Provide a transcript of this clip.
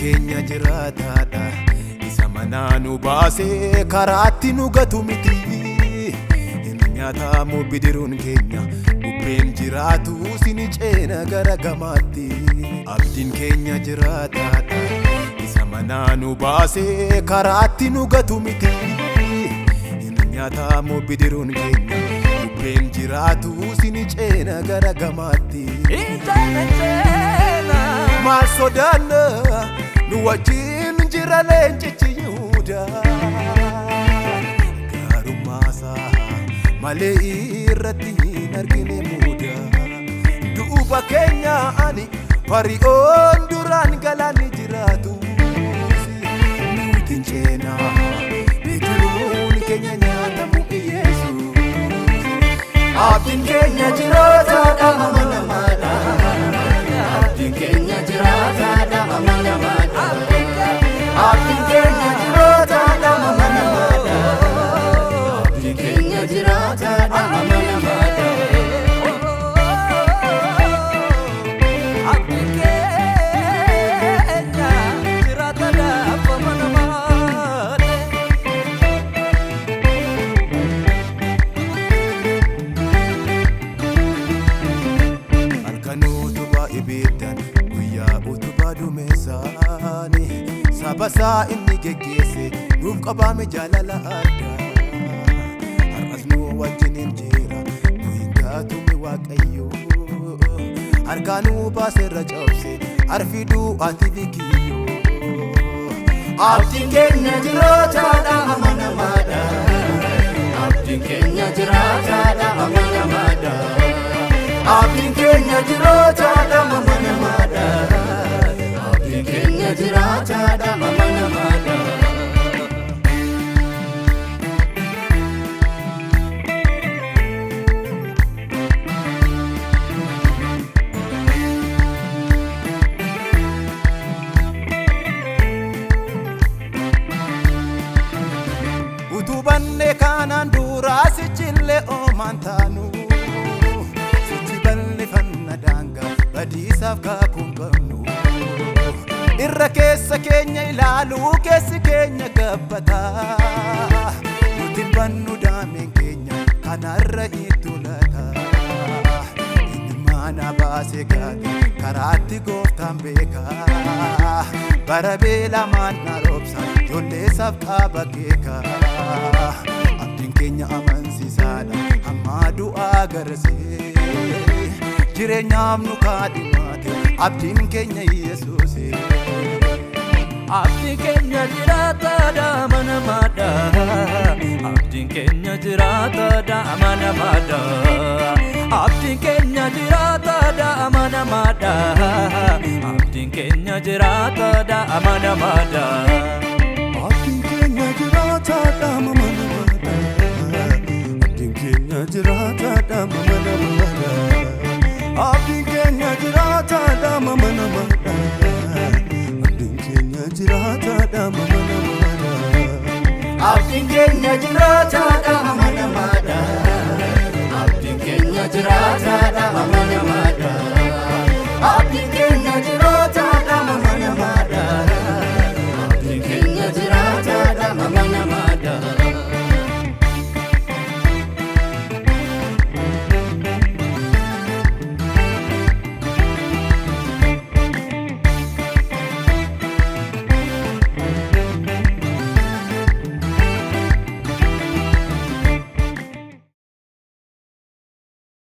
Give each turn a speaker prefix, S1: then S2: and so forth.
S1: keenya jiraataadha isa manaa nu baasee karaatti nu gatu miti hin nyaatamu bidiruun keenya bubbeen jiraatu sini ceena gara gamaatti abdiin keenya jiraataadha isa manaa nu baasee karaatti nu gatu miti hin nyaatamu bidiruun keenya bubbeen jiraatu sini ceena gara gamaatti maal sodaanna nu wajjin jira leencichi Yihuudaa gaarummaa malee irratti hin argine muudaa duuba keenya ani fari'oon duraan galaanni jiraatu nuutiin ceenaa bidiruun keenya nyaatamu Yesuus abdiin keenya jiraataadha amanamaadha abdiin keenya jiraataadha amanamaadha abdiin keenya jiraataadha amanamaadha abdiin keenya jiraataadha amanamaadha abdiin keenya jiraataadha amanamaadha halkanoota baay'eedhaan guyyaa utubaa duumessaani sabasaa inni geggeesse nuuf qabaame jaalala addaa har'as nu wajjin jira nu hin gaatume Waaqayyo harkaa nu baaseerra cabse arfiduu ati bikiyyo abdiin keenya jiraataadha amanamaadha abdiin keenya jiraataadha amanamaadha abdiin keenya jiraataadha amanamaadha abdiin keenya jiraataadha amanamaadha utubanne kanaan duraa sichillee oomaan taanu sichi ballefanna daangaa badiisaaf kaakuun qabnu irra keessa keenya ilaaluu keessi keenya gabbataa nuti bannu daameen keenya kanarra itulata inni maana baase gaate karaatti gooftaan beekaa bara beelamaan na roobsa ijoolleessaaf qaaba keekaa abdiin keenya amansiisaadha hammaa du'aa garsee jireenyaaf nu kaadhimaate abdiin keenya Yesuus
S2: abdiin keenya jiraataadha amanamaadha abdiin keenya jiraataadha amanamaadha abdiin keenya jiraataadha amanamaadha abdiin keenya jiraataadha amanamaadha
S1: abdiin keenya jiraataadha amanamaadha abdiin keenya jiraataadha amanamaadha abdiin keenya jiraataadha amanamaadha abdiin keenya jiraataadha amanamaadha abdiin keenya jiraataadha